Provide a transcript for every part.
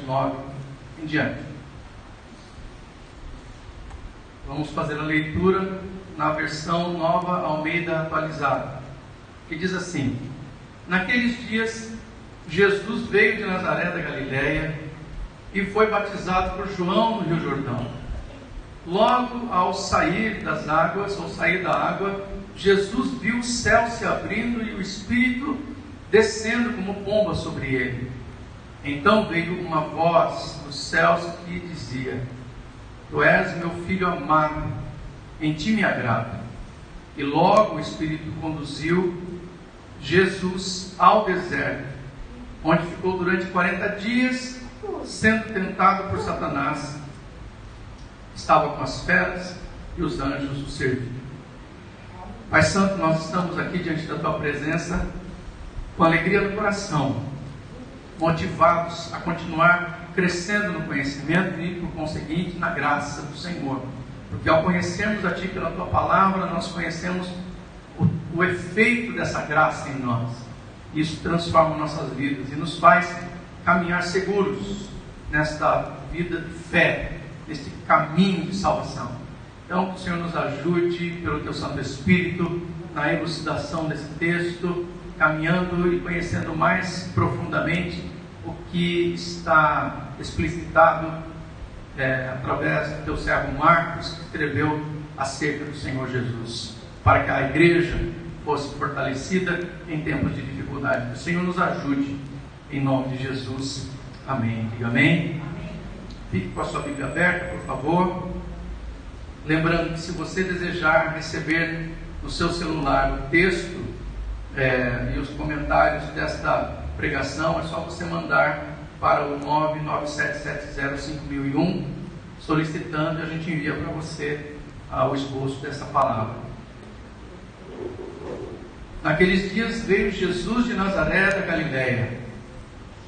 9 em diante. Vamos fazer a leitura na versão Nova Almeida atualizada, que diz assim: naqueles dias, Jesus veio de Nazaré da Galileia e foi batizado por João no Rio Jordão. Logo ao sair das águas, ao sair da água, Jesus viu o céu se abrindo e o Espírito descendo como pomba sobre ele. Então veio uma voz dos céus que dizia: Tu és meu filho amado, em ti me agrado. E logo o Espírito conduziu Jesus ao deserto, onde ficou durante 40 dias, sendo tentado por Satanás. Estava com as feras e os anjos o serviam. Pai Santo, nós estamos aqui diante da Tua presença com alegria no coração, motivados a continuar crescendo no conhecimento e, por conseguinte, na graça do Senhor. Porque ao conhecermos a Ti pela Tua palavra, nós conhecemos o efeito dessa graça em nós. Isso transforma nossas vidas e nos faz caminhar seguros nesta vida de fé, neste caminho de salvação. Então, que o Senhor nos ajude pelo Teu Santo Espírito na elucidação desse texto, caminhando e conhecendo mais profundamente o que está explicitado através do Teu servo Marcos, que escreveu acerca do Senhor Jesus, para que a igreja fosse fortalecida em tempos de dificuldade. Que o Senhor nos ajude, em nome de Jesus. Amém. Diga amém. Fique com a sua Bíblia aberta, por favor. Lembrando que se você desejar receber no seu celular o texto e os comentários desta pregação, é só você mandar para o 997705001, solicitando, e a gente envia para você o esboço dessa palavra. Naqueles dias veio Jesus de Nazaré da Galileia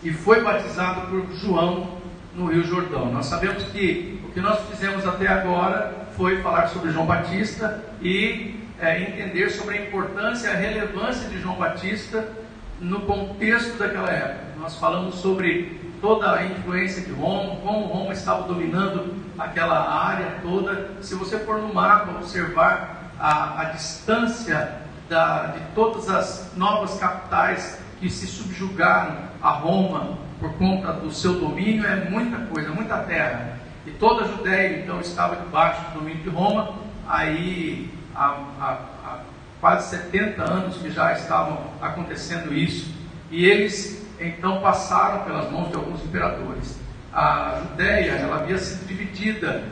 e foi batizado por João no Rio Jordão. Nós sabemos que o que nós fizemos até agora foi falar sobre João Batista e entender sobre a importância e a relevância de João Batista no contexto daquela época. Nós falamos sobre toda a influência de Roma, como Roma estava dominando aquela área toda. Se você for no mapa observar a distância de todas as novas capitais que se subjugaram a Roma por conta do seu domínio, é muita coisa, muita terra. E toda a Judéia então estava debaixo do domínio de Roma. Aí há quase 70 anos que já estavam acontecendo isso, e eles então passaram pelas mãos de alguns imperadores. A Judéia, ela havia sido dividida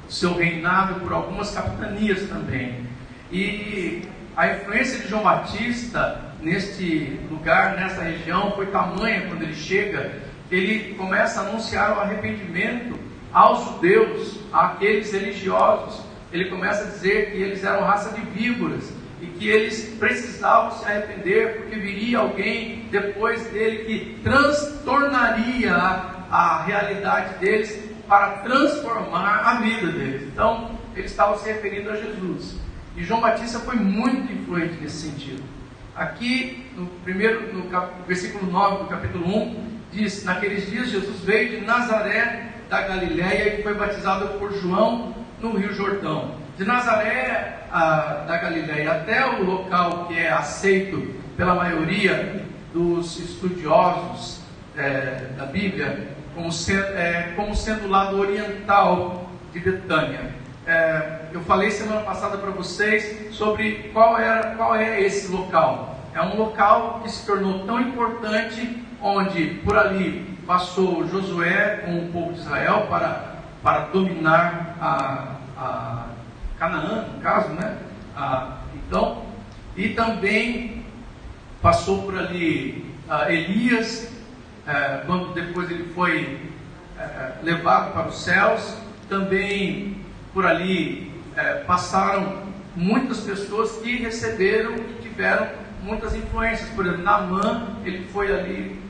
seu reinado por algumas capitanias também, e a influência de João Batista neste lugar, nessa região, foi tamanha. Quando ele chega, ele começa a anunciar o arrependimento aos judeus, àqueles religiosos. Ele começa a dizer que eles eram raça de víboras e que eles precisavam se arrepender, porque viria alguém depois dele que transtornaria a realidade deles para transformar a vida deles. Então, eles estavam se referindo a Jesus. E João Batista foi muito influente nesse sentido. Aqui, no versículo 9 do capítulo 1, diz: naqueles dias Jesus veio de Nazaré da Galileia e foi batizado por João no Rio Jordão. De Nazaré da Galileia até o local que é aceito pela maioria dos estudiosos da Bíblia como sendo o lado oriental de Betânia. Eu falei semana passada para vocês sobre qual é esse local. É um local que se tornou tão importante, onde por ali passou Josué com o povo de Israel para dominar a Canaã, no caso, né? Então, e também passou por ali Elias, quando depois ele foi levado para os céus. Também por ali passaram muitas pessoas que receberam e tiveram muitas influências. Por exemplo, Naamã, ele foi ali,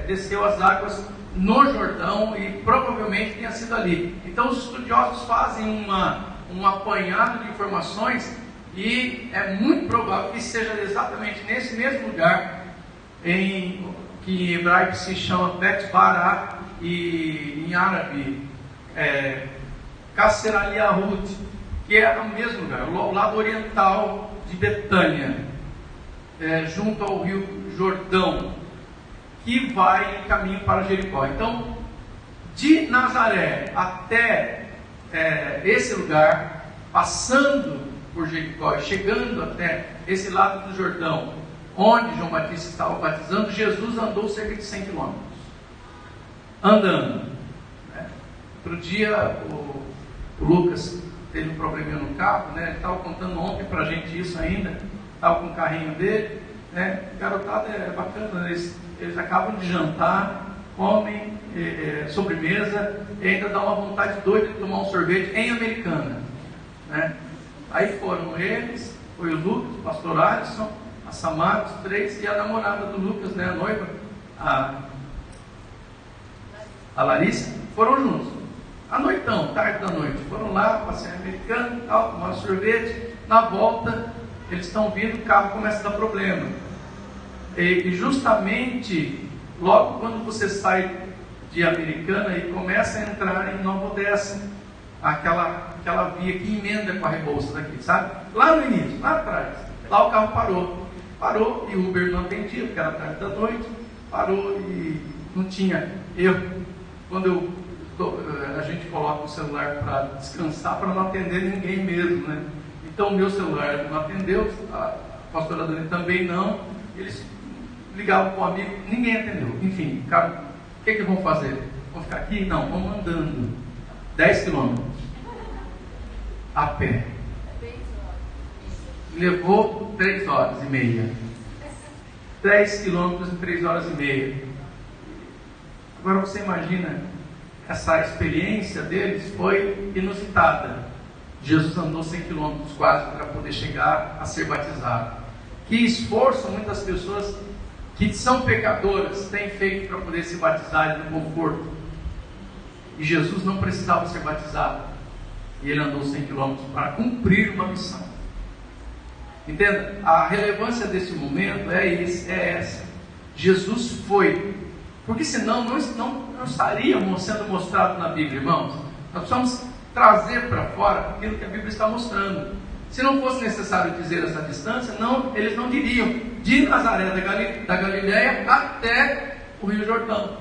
desceu as águas no Jordão e provavelmente tenha sido ali. Então os estudiosos fazem um apanhado de informações e é muito provável que seja exatamente nesse mesmo lugar, que em hebraico se chama Bet-Bará e em árabe Qasr al-Yahud, que é o mesmo lugar, o lado oriental de Betânia, junto ao rio Jordão, que vai em caminho para Jericó. Então, de Nazaré até esse lugar, passando por Jericó e chegando até esse lado do Jordão, onde João Batista estava batizando, Jesus andou cerca de 100 quilômetros. Andando. Outro dia, o Lucas teve um probleminha no carro, ele estava contando ontem para a gente isso ainda, estava com o carrinho dele, garotada é bacana, eles acabam de jantar, comem sobremesa, e ainda dá uma vontade doida de tomar um sorvete em Americana, Aí foram eles, foi o Lucas, o pastor Alisson, a Samara, os três, e a namorada do Lucas, a noiva, a Larissa, foram juntos. À noitão, tarde da noite, foram lá, passear Americano, tal, tomar sorvete. Na volta, eles estão vindo, o carro começa a dar problema. E justamente, logo quando você sai de Americana e começa a entrar em Nova Odessa, aquela via que emenda com a Rebouças aqui, sabe? Lá no início, lá atrás, lá o carro parou e o Uber não atendia, porque era tarde da noite, parou e não tinha erro. Quando a gente coloca o celular para descansar, para não atender ninguém mesmo, Então o meu celular não atendeu, a pastora Dani também não, eles ligavam para o amigo, ninguém atendeu. Enfim, cara, o que vão fazer? Vão ficar aqui? Não, vão andando 10 quilômetros a pé. Levou 3 horas e meia. 10 quilômetros em 3 horas e meia. Agora você imagina, essa experiência deles foi inusitada. Jesus andou 100 quilômetros quase para poder chegar a ser batizado. Que esforço muitas pessoas que são pecadoras têm feito para poder se batizar no conforto. E Jesus não precisava ser batizado. E ele andou 100 quilômetros para cumprir uma missão. Entenda, a relevância desse momento é essa. Jesus foi, porque senão não estaríamos sendo mostrados na Bíblia, irmãos. Nós precisamos trazer para fora aquilo que a Bíblia está mostrando. Se não fosse necessário dizer essa distância, eles não diriam de Nazaré da Galileia até o Rio Jordão.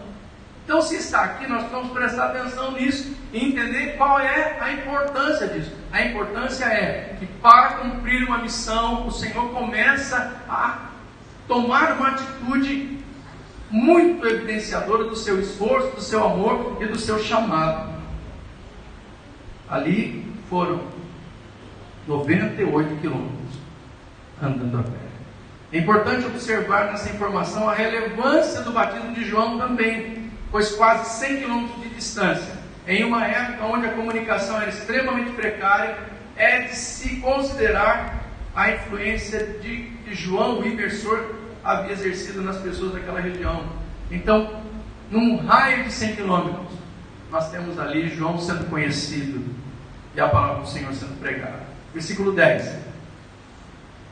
Então, se está aqui, nós precisamos prestar atenção nisso e entender qual é a importância disso. A importância é que, para cumprir uma missão, o Senhor começa a tomar uma atitude muito evidenciadora do seu esforço, do seu amor e do seu chamado. Ali foram 98 quilômetros andando a pé. É importante observar nessa informação a relevância do batismo de João também, pois quase 100 quilômetros de distância, em uma época onde a comunicação era extremamente precária, é de se considerar a influência de João, o imersor, havia exercido nas pessoas daquela região. Então, num raio de 100 quilômetros, nós temos ali João sendo conhecido e a palavra do Senhor sendo pregada. Versículo 10.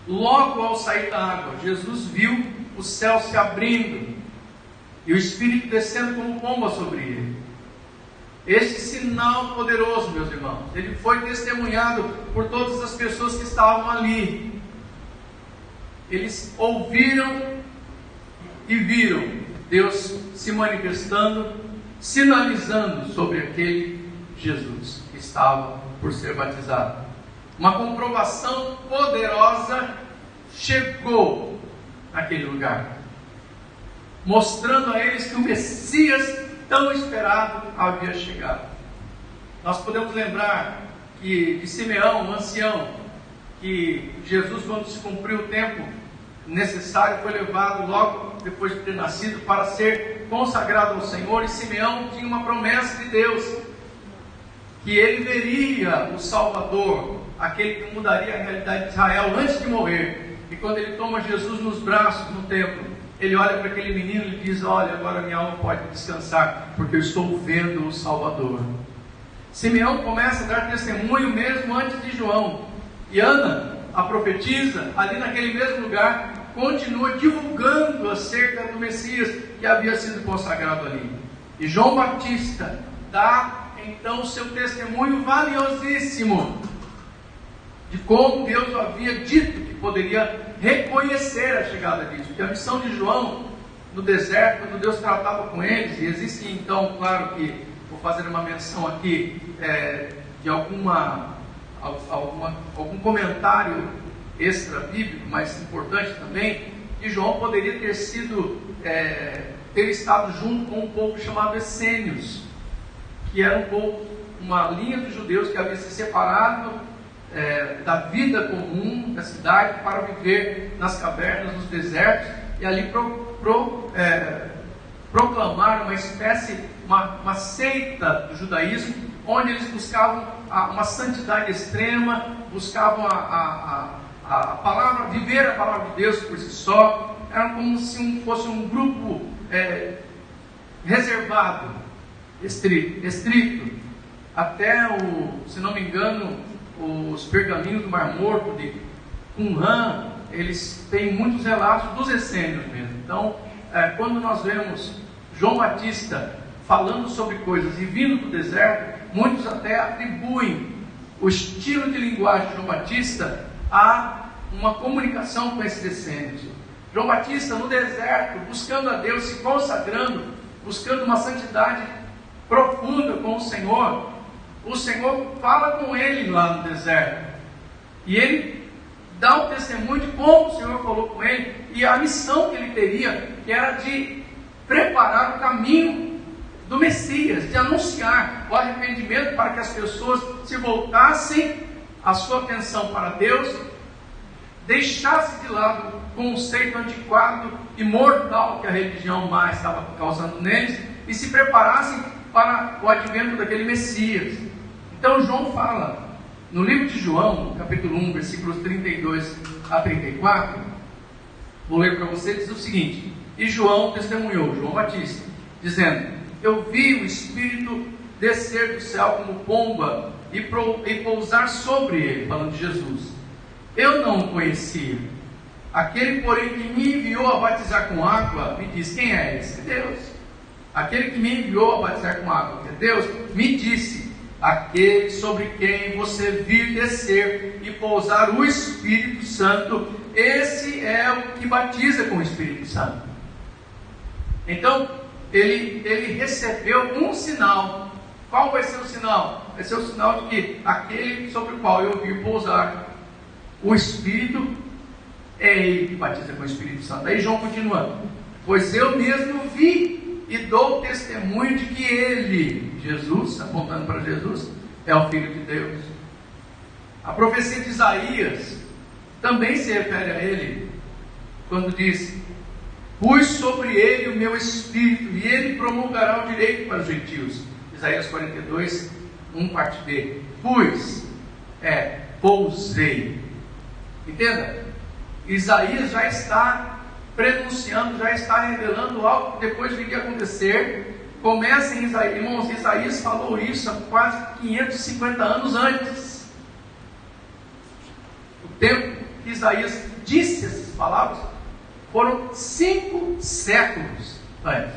Logo ao sair da água, Jesus viu o céu se abrindo e o Espírito descendo como pomba sobre ele. Este sinal poderoso, meus irmãos, ele foi testemunhado por todas as pessoas que estavam ali. Eles ouviram e viram Deus se manifestando, sinalizando sobre aquele Jesus que estava por ser batizado. Uma comprovação poderosa chegou naquele lugar, mostrando a eles que o Messias tão esperado havia chegado. Nós podemos lembrar que de Simeão, um ancião, que Jesus, quando se cumpriu o tempo necessário, foi levado logo depois de ter nascido para ser consagrado ao Senhor, e Simeão tinha uma promessa de Deus, que ele veria o Salvador, aquele que mudaria a realidade de Israel antes de morrer. E quando ele toma Jesus nos braços no templo, ele olha para aquele menino e diz: olha, agora minha alma pode descansar, porque eu estou vendo o Salvador. Simeão começa a dar testemunho mesmo antes de João. E Ana, a profetisa, ali naquele mesmo lugar, continua divulgando acerca do Messias que havia sido consagrado ali. E João Batista dá então o seu testemunho valiosíssimo de como Deus havia dito que poderia reconhecer a chegada disso. Porque a missão de João no deserto, quando Deus tratava com eles, e existe então, claro que vou fazer uma menção aqui de algum comentário extra bíblico, mas importante também, que João poderia ter estado junto com um povo chamado essênios, que era um povo, uma linha dos judeus que havia se separado da vida comum da cidade para viver nas cavernas, nos desertos, e ali proclamar uma espécie, uma seita do judaísmo, onde eles buscavam uma santidade extrema, buscavam a palavra, viver a palavra de Deus por si só. Era como se fosse um grupo reservado, estrito. Até se não me engano, os pergaminhos do Mar Morto de Qumran, eles têm muitos relatos dos essênios mesmo. Então, quando nós vemos João Batista falando sobre coisas e vindo do deserto, muitos até atribuem o estilo de linguagem de João Batista a uma comunicação com esses essênios. João Batista no deserto, buscando a Deus, se consagrando, buscando uma santidade profunda com o Senhor fala com ele lá no deserto, e ele dá o testemunho de como o Senhor falou com ele, e a missão que ele teria, que era de preparar o caminho do Messias, de anunciar o arrependimento para que as pessoas se voltassem a sua atenção para Deus, deixassem de lado o conceito antiquado e mortal que a religião má estava causando neles, e se preparassem para o advento daquele Messias. Então João fala, no livro de João, capítulo 1, versículos 32 a 34, vou ler para você, diz o seguinte: e João testemunhou, João Batista, dizendo: eu vi o Espírito descer do céu como pomba e pousar sobre ele, falando de Jesus. Eu não o conhecia. Aquele, porém, que me enviou a batizar com água, me diz: quem é esse? É Deus. Aquele que me enviou a batizar com água, que é Deus, me disse: aquele sobre quem você vir descer e pousar o Espírito Santo, esse é o que batiza com o Espírito Santo. Então, ele recebeu um sinal. Qual vai ser o sinal? Vai ser o sinal de que aquele sobre o qual eu vi pousar o Espírito, é ele que batiza com o Espírito Santo. Aí João continua: pois eu mesmo vi e dou testemunho de que ele, Jesus, apontando para Jesus, é o Filho de Deus. A profecia de Isaías também se refere a ele, quando diz: pus sobre ele o meu Espírito, e ele promulgará o direito para os gentios. Isaías 42, 1, parte B. Pousei. Entenda? Isaías já está prenunciando, já está revelando algo que depois viria a acontecer. Começa em Isaías, irmãos, Isaías falou isso há quase 550 anos antes. O tempo que Isaías disse essas palavras foram 5 séculos antes,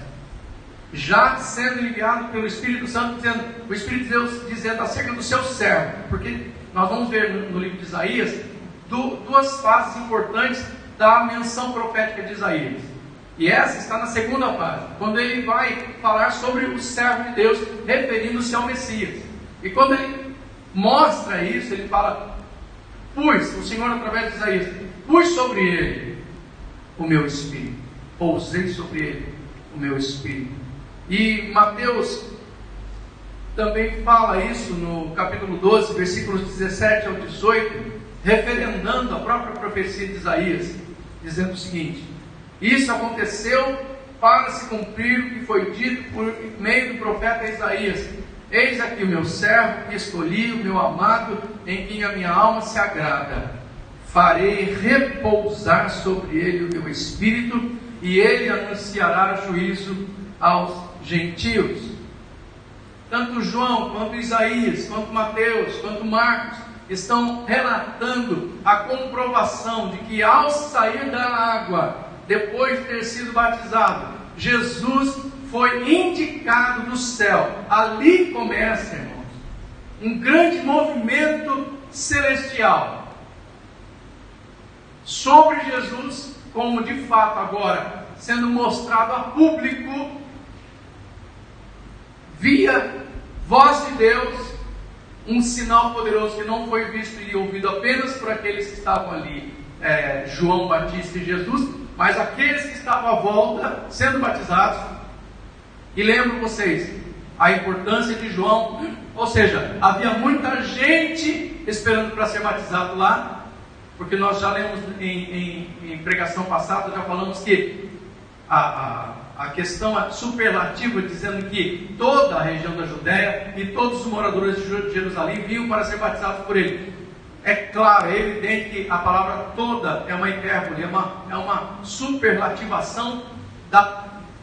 já sendo enviado pelo Espírito Santo, o Espírito de Deus dizendo acerca do seu servo, porque nós vamos ver no livro de Isaías duas fases importantes da menção profética de Isaías, e essa está na segunda fase, quando ele vai falar sobre o servo de Deus, referindo-se ao Messias. E quando ele mostra isso, ele fala: o Senhor, através de Isaías, pus sobre ele o meu Espírito, pousei sobre ele o meu Espírito. E Mateus também fala isso no capítulo 12, versículos 17 ao 18, referendando a própria profecia de Isaías, dizendo o seguinte: isso aconteceu para se cumprir o que foi dito por meio do profeta Isaías: eis aqui o meu servo que escolhi, o meu amado, em quem a minha alma se agrada. Farei repousar sobre ele o meu Espírito, e ele anunciará juízo aos gentios. Tanto João, quanto Isaías, quanto Mateus, quanto Marcos, estão relatando a comprovação de que ao sair da água, depois de ter sido batizado, Jesus foi indicado do céu. Ali começa, irmãos, um grande movimento celestial sobre Jesus, como de fato agora sendo mostrado a público, via voz de Deus, um sinal poderoso que não foi visto e ouvido apenas por aqueles que estavam ali, João Batista e Jesus, mas aqueles que estavam à volta sendo batizados. E lembro vocês a importância de João, ou seja, havia muita gente esperando para ser batizado lá, porque nós já lemos em pregação passada, já falamos que a questão superlativa, dizendo que toda a região da Judéia e todos os moradores de Jerusalém vinham para ser batizados por ele. É claro, é evidente que a palavra toda é uma hipérbole, é uma superlativação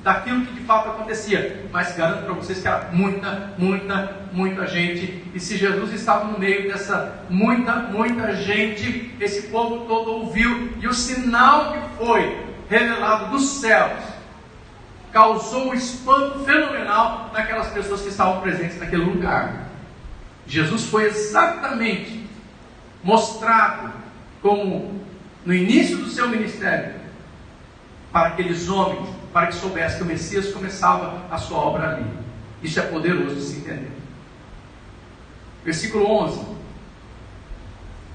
daquilo que de fato acontecia, mas garanto para vocês que era muita gente, e se Jesus estava no meio dessa muita gente, esse povo todo ouviu, e o sinal que foi revelado dos céus causou um espanto fenomenal naquelas pessoas que estavam presentes naquele lugar. Jesus foi exatamente mostrado como no início do seu ministério para aqueles homens, para que soubessem que o Messias começava a sua obra ali. Isso é poderoso de se entender. Versículo 11.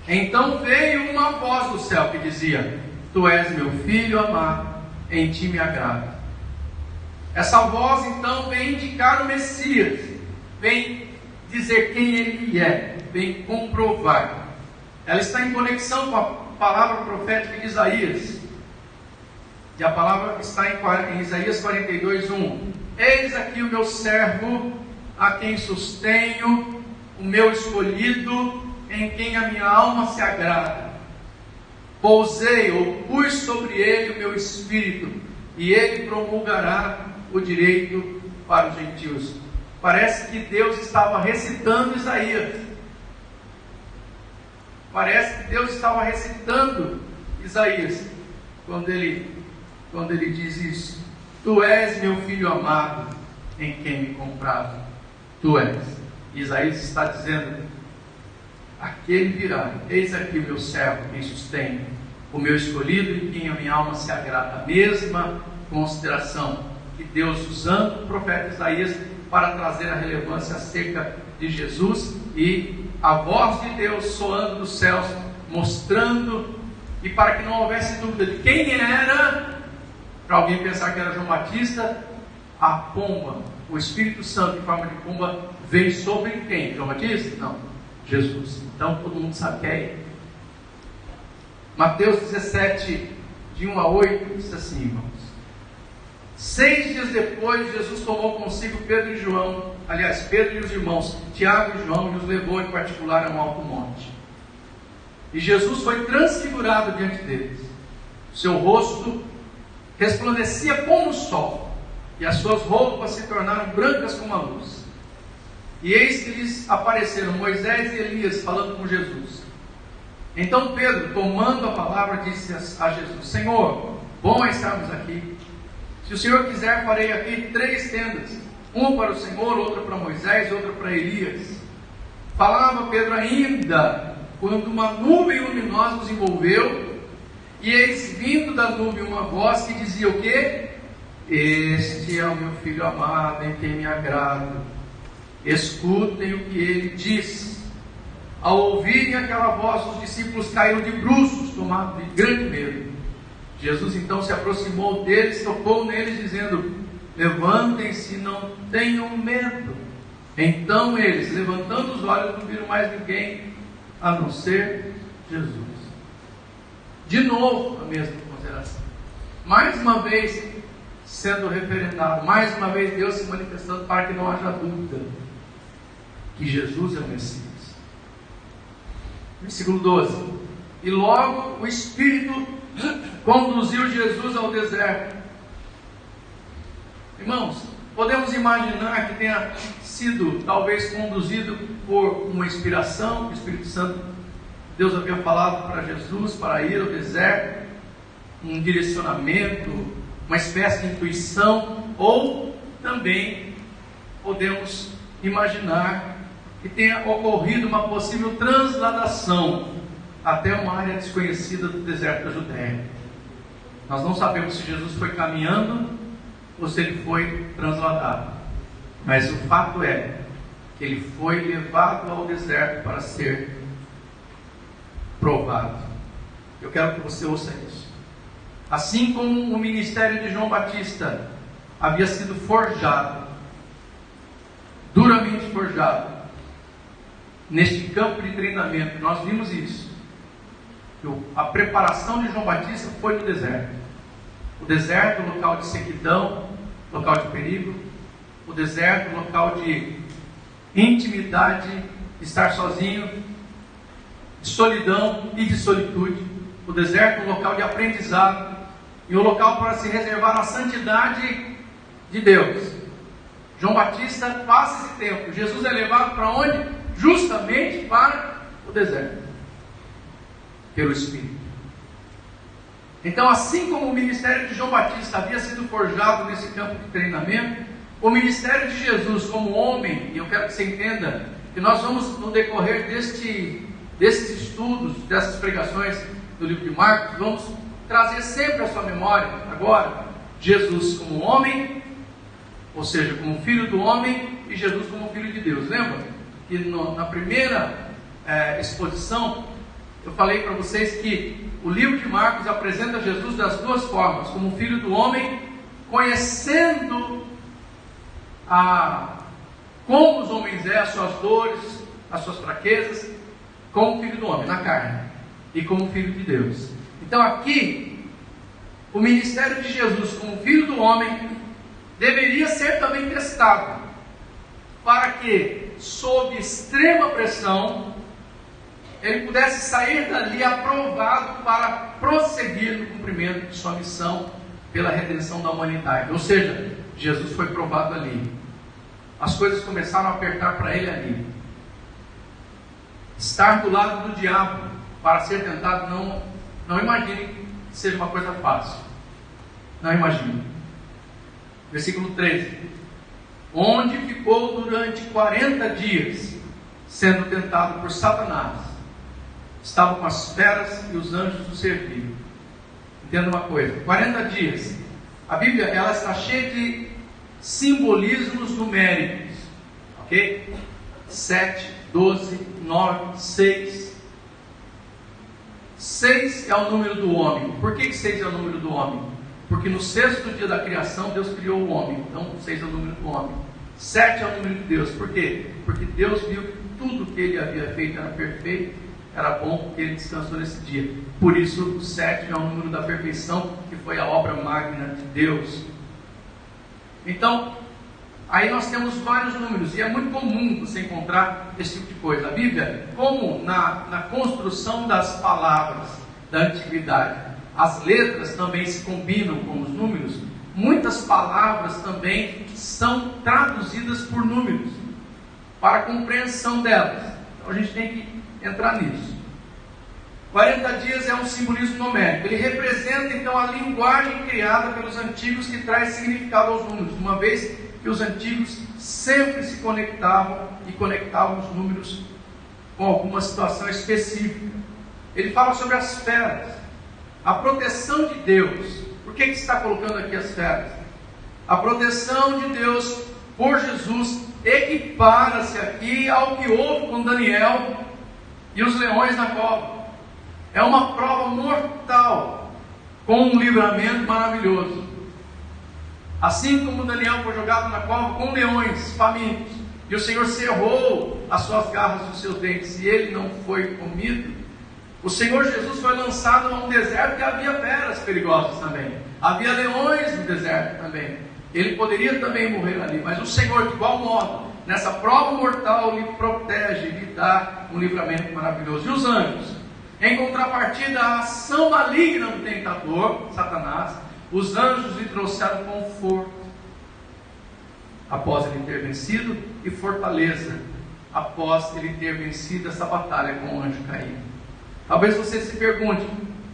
Então veio uma voz do céu que dizia: Tu és meu filho amado, em ti me agrado. Essa voz então vem indicar o Messias, vem dizer quem ele é, vem comprovar. Ela está em conexão com a palavra profética de Isaías. E a palavra está em Isaías 42:1. Eis aqui o meu servo, a quem sustenho, o meu escolhido, em quem a minha alma se agrada. Pousei ou pus sobre ele o meu espírito, e ele promulgará o direito para os gentios. Parece que Deus estava recitando Isaías. Parece que Deus estava recitando Isaías quando ele diz isso. Tu és meu filho amado, em quem me comprado. Tu és. Isaías está dizendo: aquele virá, eis aqui o meu servo, quem sustém, o meu escolhido, em quem a minha alma se agrada. A mesma consideração que Deus, usando o profeta Isaías para trazer a relevância acerca de Jesus, e a voz de Deus soando dos céus, mostrando, e para que não houvesse dúvida de quem era, para alguém pensar que era João Batista, a pomba, o Espírito Santo em forma de pomba, veio sobre quem? João Batista? Não, Jesus. Então todo mundo sabe quem é. Mateus 17, de 1 a 8, diz assim, irmãos: 6 dias depois, Jesus tomou consigo Pedro e João, aliás, Pedro e os irmãos Tiago e João, e os levou em particular a um alto monte. E Jesus foi transfigurado diante deles. Seu rosto resplandecia como o sol, e as suas roupas se tornaram brancas como a luz. E eis que lhes apareceram Moisés e Elias falando com Jesus. Então Pedro, tomando a palavra, disse a Jesus: Senhor, bom é estarmos aqui. Se o Senhor quiser, farei aqui 3 tendas, uma para o Senhor, outra para Moisés e outra para Elias. Falava Pedro ainda, quando uma nuvem luminosa os envolveu, e eis vindo da nuvem uma voz que dizia o quê? Este é o meu filho amado, em quem me agrado. Escutem o que ele diz. Ao ouvirem aquela voz, os discípulos caíram de bruços, tomados de grande medo. Jesus então se aproximou deles, tocou neles, dizendo: levantem-se, não tenham medo. Então eles, levantando os olhos, não viram mais ninguém a não ser Jesus. De novo a mesma consideração. Mais uma vez sendo referendado, mais uma vez Deus se manifestando para que não haja dúvida que Jesus é o Messias. Versículo 12. E logo o Espírito conduziu Jesus ao deserto. Irmãos, Podemos imaginar que tenha sido talvez conduzido por uma inspiração, que o Espírito Santo, Deus havia falado para Jesus para ir ao deserto, um direcionamento, uma espécie de intuição, ou também podemos imaginar que tenha ocorrido uma possível transladação até uma área desconhecida do deserto da Judéia. Nós não sabemos se Jesus foi caminhando ou se ele foi transladado, mas o fato é que ele foi levado ao deserto para ser provado. Eu quero que você ouça isso. Assim como o ministério de João Batista havia sido forjado, duramente forjado, neste campo de treinamento, nós vimos isso. A preparação de João Batista foi no deserto. O deserto, local de sequidão, local de perigo. O deserto, local de intimidade, estar sozinho, de solidão e de solitude. O deserto, local de aprendizado, e um local para se reservar a santidade de Deus. João Batista passa esse tempo. Jesus é levado para onde? Justamente para o deserto, pelo Espírito. Então, assim como o ministério de João Batista havia sido forjado nesse campo de treinamento, o ministério de Jesus como homem, e eu quero que você entenda que nós vamos, no decorrer desses estudos, dessas pregações do livro de Marcos, vamos trazer sempre à sua memória, agora, Jesus como homem, ou seja, como filho do homem, e Jesus como filho de Deus. Lembra que na primeira exposição, eu falei para vocês que o livro de Marcos apresenta Jesus das duas formas, como filho do homem, conhecendo como os homens as suas dores, as suas fraquezas, como filho do homem, na carne, e como filho de Deus. Então aqui, o ministério de Jesus como filho do homem deveria ser também testado, para que, sob extrema pressão, ele pudesse sair dali aprovado para prosseguir no cumprimento de sua missão pela redenção da humanidade. Ou seja, Jesus foi provado ali. As coisas começaram a apertar para ele ali. Estar do lado do diabo para ser tentado, não imagine que seja uma coisa fácil. Não imagine. Versículo 13. Onde ficou durante 40 dias, sendo tentado por Satanás. Estava com as feras e os anjos o serviam. Entenda uma coisa, 40 dias. A Bíblia, ela está cheia de simbolismos numéricos. Ok? 7, 12, 9, 6. 6 é o número do homem. Por que 6 é o número do homem? Porque no sexto dia da criação, Deus criou o homem. Então, 6 é o número do homem. 7 é o número de Deus. Por quê? Porque Deus viu que tudo que ele havia feito era perfeito, era bom, porque ele descansou nesse dia. Por isso, o 7 é o número da perfeição, que foi a obra magna de Deus. Então, aí nós temos vários números, e é muito comum você encontrar esse tipo de coisa. A Bíblia, como na construção das palavras da antiguidade, as letras também se combinam com os números, muitas palavras também são traduzidas por números, para a compreensão delas. Então a gente tem que entrar nisso. 40 dias é um simbolismo numérico. Ele representa então a linguagem criada pelos antigos, que traz significado aos números, uma vez que os antigos sempre se conectavam e conectavam os números com alguma situação específica. Ele fala sobre as feras, a proteção de Deus. Por que está colocando aqui as feras? A proteção de Deus por Jesus equipara-se aqui ao que houve com Daniel e os leões na cova. É uma prova mortal com um livramento maravilhoso. Assim como Daniel foi jogado na cova com leões famintos, e o Senhor cerrou as suas garras e os seus dentes, e ele não foi comido, o Senhor Jesus foi lançado a um deserto que havia feras perigosas também. Havia leões no deserto também. Ele poderia também morrer ali, mas o Senhor, de igual modo, nessa prova mortal, lhe protege, lhe dá um livramento maravilhoso. E os anjos? Em contrapartida à ação maligna do tentador, Satanás, os anjos lhe trouxeram conforto. após ele ter vencido, e fortaleza após ele ter vencido essa batalha com o anjo caído. Talvez você se pergunte,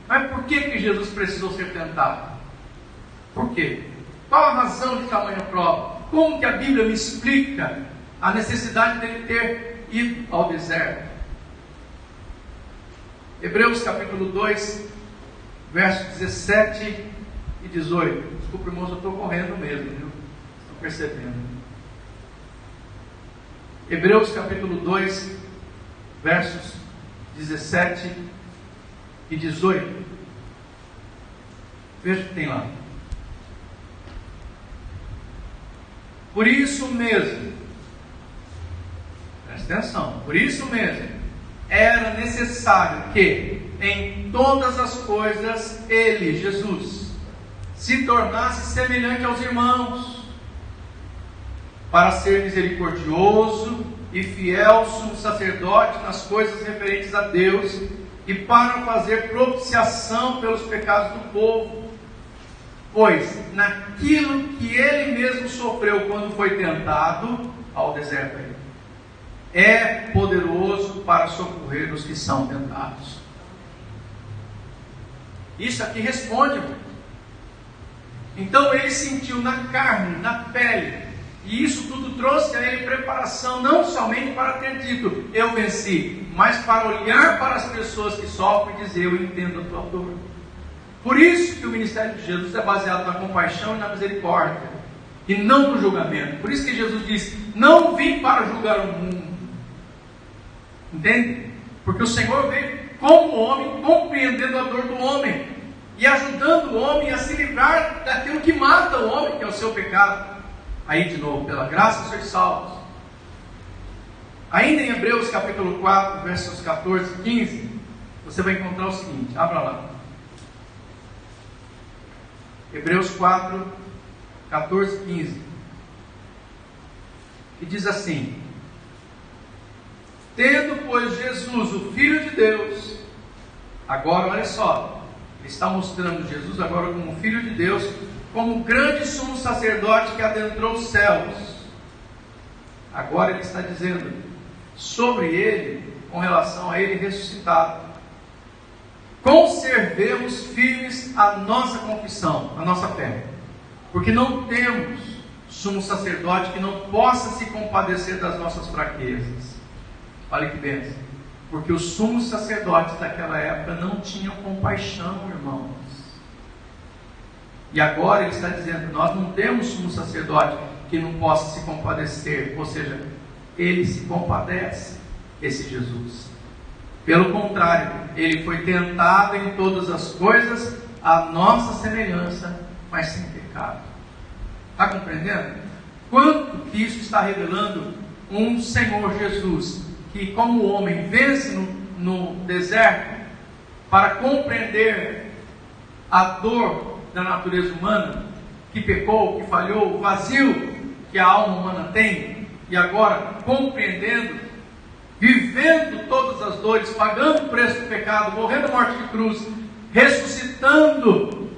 mas por que Jesus precisou ser tentado? Por quê? Qual a razão de tamanha prova? Como que a Bíblia me explica a necessidade dele ter ido ao deserto? Hebreus capítulo 2, versos 17 e 18. Desculpa, irmãos, eu estou correndo mesmo, viu? Estão percebendo? Hebreus capítulo 2, versos 17 e 18. Veja o que tem lá. Por isso mesmo, presta atenção, por isso mesmo, era necessário que em todas as coisas ele, Jesus, se tornasse semelhante aos irmãos, para ser misericordioso e fiel sumo sacerdote nas coisas referentes a Deus e para fazer propiciação pelos pecados do povo. Pois naquilo que ele mesmo sofreu quando foi tentado ao deserto, é poderoso para socorrer os que são tentados. Isso aqui responde. Então ele sentiu na carne, na pele, e isso tudo trouxe a ele preparação, não somente para ter dito, eu venci, mas para olhar para as pessoas que sofrem e dizer, eu entendo a tua dor. Por isso que o ministério de Jesus é baseado na compaixão e na misericórdia, e não no julgamento. Por isso que Jesus disse, não vim para julgar o mundo. Entende? Porque o Senhor veio como homem, compreendendo a dor do homem, e ajudando o homem a se livrar daquilo que mata o homem, que é o seu pecado. Aí de novo, pela graça sois salvos. Ainda em Hebreus capítulo 4, versos 14 e 15, você vai encontrar o seguinte, abra lá. Hebreus 4, 14 e 15. E diz assim: tendo, pois, Jesus, o Filho de Deus, agora olha só, ele está mostrando Jesus agora como Filho de Deus, como grande sumo sacerdote que adentrou os céus. Agora ele está dizendo sobre ele, com relação a ele ressuscitado, conservemos firmes a nossa confissão, a nossa fé, porque não temos sumo sacerdote que não possa se compadecer das nossas fraquezas. Olha que bênção, porque os sumos sacerdotes daquela época não tinham compaixão, irmãos. E agora ele está dizendo, nós não temos sumo sacerdote que não possa se compadecer, ou seja, ele se compadece, esse Jesus. Pelo contrário, ele foi tentado em todas as coisas, à nossa semelhança, mas sem pecado. Está compreendendo? Quanto que isso está revelando um Senhor Jesus, que como homem vence no deserto, para compreender a dor da natureza humana, que pecou, que falhou, o vazio que a alma humana tem, e agora compreendendo, vivendo todas as dores, pagando o preço do pecado, morrendo a morte de cruz, ressuscitando,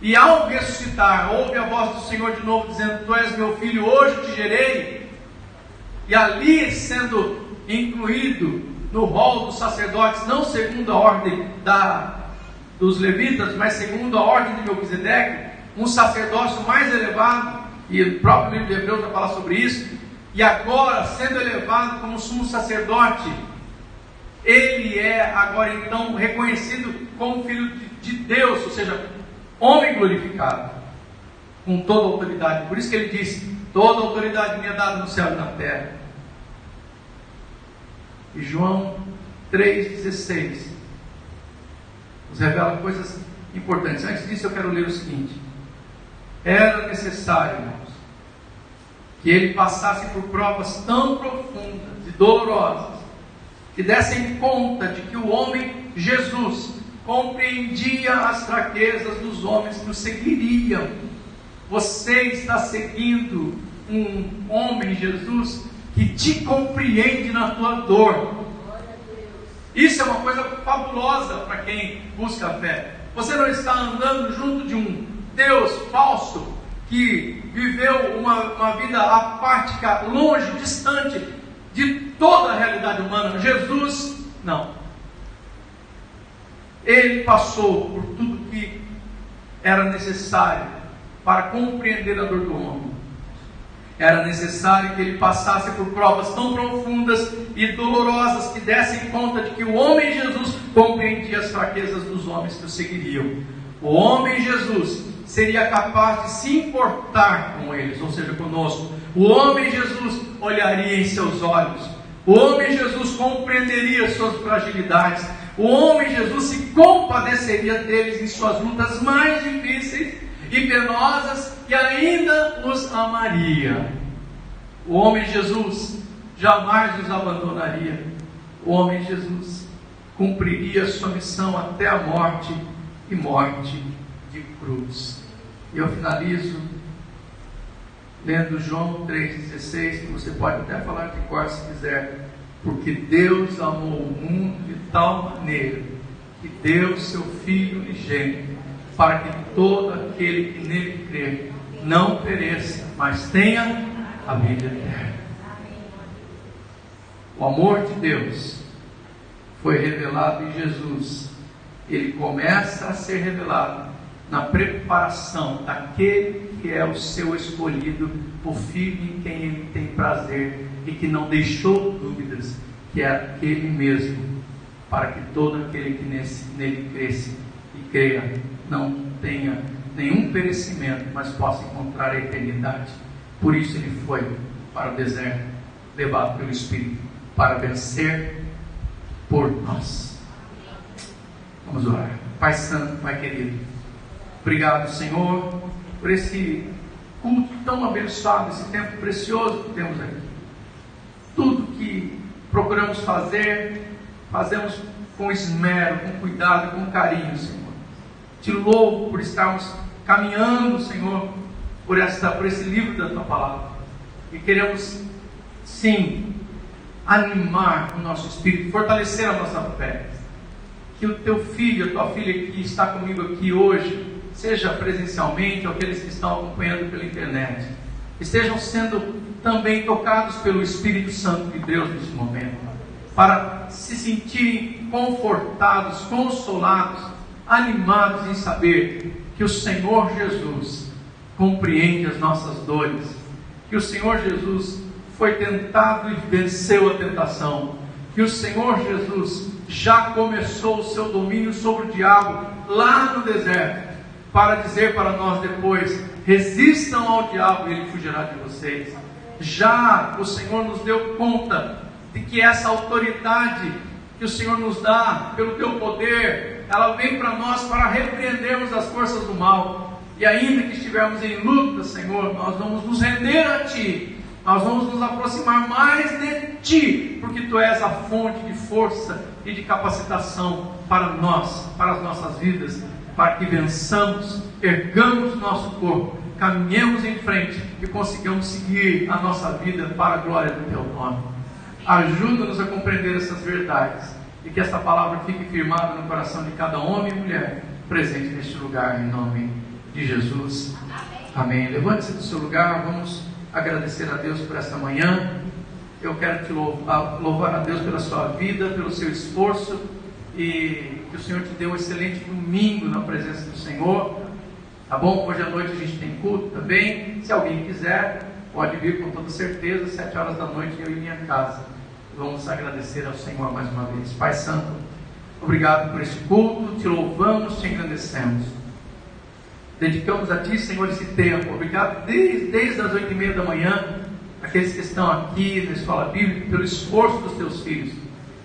e ao ressuscitar, ouve a voz do Senhor de novo, dizendo, tu és meu filho, hoje te gerei, e ali sendo incluído no rol dos sacerdotes, não segundo a ordem dos levitas, mas segundo a ordem de Melquisedeque, um sacerdócio mais elevado, e o próprio livro de Hebreus vai falar sobre isso, e agora sendo elevado como sumo sacerdote, ele é agora então reconhecido como filho de Deus, ou seja, homem glorificado, com toda a autoridade. Por isso que ele disse, toda a autoridade me é dada no céu e na terra. E João 3,16 nos revela coisas importantes. Antes disso eu quero ler o seguinte: era necessário, irmãos, que ele passasse por provas tão profundas e dolorosas, que dessem conta de que o homem Jesus compreendia as fraquezas dos homens que o seguiriam. Você está seguindo um homem, Jesus, que te compreende na tua dor. Isso é uma coisa fabulosa para quem busca a fé. Você não está andando junto de um Deus falso, que viveu uma vida apática, longe, distante de toda a realidade humana. Jesus, não. Ele passou por tudo que era necessário para compreender a dor do homem. Era necessário que ele passasse por provas tão profundas e dolorosas que dessem conta de que o homem Jesus compreendia as fraquezas dos homens que o seguiriam. O homem Jesus seria capaz de se importar com eles, ou seja, conosco. O homem Jesus olharia em seus olhos. O homem Jesus compreenderia suas fragilidades. O homem Jesus se compadeceria deles em suas lutas mais difíceis e penosas e ainda os amaria. O homem Jesus jamais os abandonaria. O homem Jesus cumpriria sua missão até a morte e morte de cruz. E eu finalizo lendo João 3,16, que você pode até falar de cor se quiser. Porque Deus amou o mundo de tal maneira que deu seu Filho unigênito, para que todo aquele que nele crê não pereça, mas tenha a vida eterna. O amor de Deus foi revelado em Jesus. Ele começa a ser revelado na preparação daquele que é o seu escolhido, o Filho em quem ele tem prazer e que não deixou dúvidas, que é aquele mesmo, para que todo aquele que nele cresce e creia não tenha nenhum perecimento, mas possa encontrar a eternidade. Por isso ele foi para o deserto, levado pelo Espírito, para vencer por nós. Vamos orar. Pai Santo, Pai querido, obrigado, Senhor, por esse culto tão abençoado, esse tempo precioso que temos aqui. Tudo que procuramos fazer, fazemos com esmero, com cuidado, com carinho, Senhor. Te louvo por estarmos caminhando, Senhor, por esse livro da Tua Palavra. E queremos, sim, animar o nosso espírito, fortalecer a nossa fé. Que o Teu filho, a Tua filha que está comigo aqui hoje, seja presencialmente ou aqueles que estão acompanhando pela internet, estejam sendo também tocados pelo Espírito Santo de Deus nesse momento, para se sentirem confortados, consolados, animados em saber que o Senhor Jesus compreende as nossas dores, que o Senhor Jesus foi tentado e venceu a tentação, que o Senhor Jesus já começou o seu domínio sobre o diabo lá no deserto, para dizer para nós depois: resistam ao diabo e ele fugirá de vocês. Já o Senhor nos deu conta de que essa autoridade que o Senhor nos dá pelo Teu poder, ela vem para nós para repreendermos as forças do mal. E ainda que estivermos em luta, Senhor, nós vamos nos render a Ti, nós vamos nos aproximar mais de Ti, porque Tu és a fonte de força e de capacitação para nós, para as nossas vidas, para que vençamos, ergamos nosso corpo, caminhemos em frente e consigamos seguir a nossa vida para a glória do Teu nome. Ajuda-nos a compreender essas verdades e que essa palavra fique firmada no coração de cada homem e mulher presente neste lugar, em nome de Jesus. Amém. Levante-se do seu lugar, vamos agradecer a Deus por esta manhã. Eu quero te louvar a Deus pela sua vida, pelo seu esforço, e que o Senhor te dê um excelente domingo na presença do Senhor. Tá bom? Hoje à noite a gente tem culto também. Se alguém quiser, pode vir com toda certeza, 7 horas da noite, eu e minha casa. Vamos agradecer ao Senhor mais uma vez. Pai Santo, obrigado por este culto, te louvamos, te engrandecemos. Dedicamos a Ti, Senhor, esse tempo. Obrigado desde as 8h30 da manhã, aqueles que estão aqui na Escola Bíblica, pelo esforço dos Teus filhos.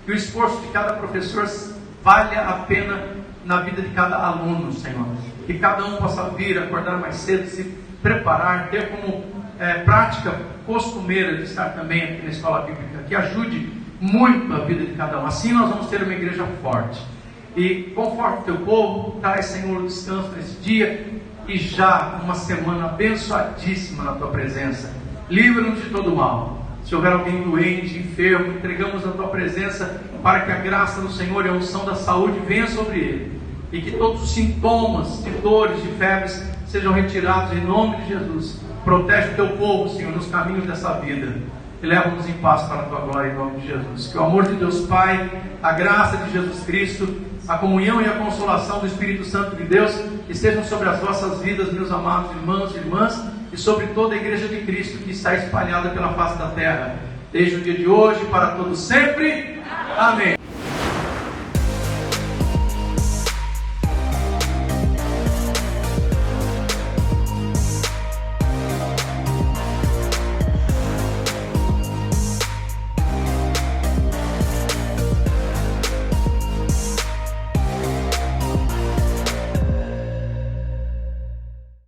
Que o esforço de cada professor valha a pena na vida de cada aluno, Senhor. Que cada um possa vir, acordar mais cedo, se preparar, ter como prática costumeira de estar também aqui na Escola Bíblica, que ajude muito a vida de cada um. Assim nós vamos ter uma igreja forte. E conforta o Teu povo, traz, Senhor, o descanso nesse dia e já uma semana abençoadíssima na Tua presença. Livra-nos de todo mal. Se houver alguém doente, enfermo, entregamos a Tua presença para que a graça do Senhor e a unção da saúde venha sobre ele. E que todos os sintomas de dores, de febres sejam retirados em nome de Jesus. Protege o teu povo, Senhor, nos caminhos dessa vida e leva-nos em paz para a tua glória, em nome de Jesus. Que o amor de Deus Pai, a graça de Jesus Cristo, a comunhão e a consolação do Espírito Santo de Deus estejam sobre as vossas vidas, meus amados irmãos e irmãs, e sobre toda a igreja de Cristo que está espalhada pela face da terra, desde o dia de hoje para todo sempre. Amém.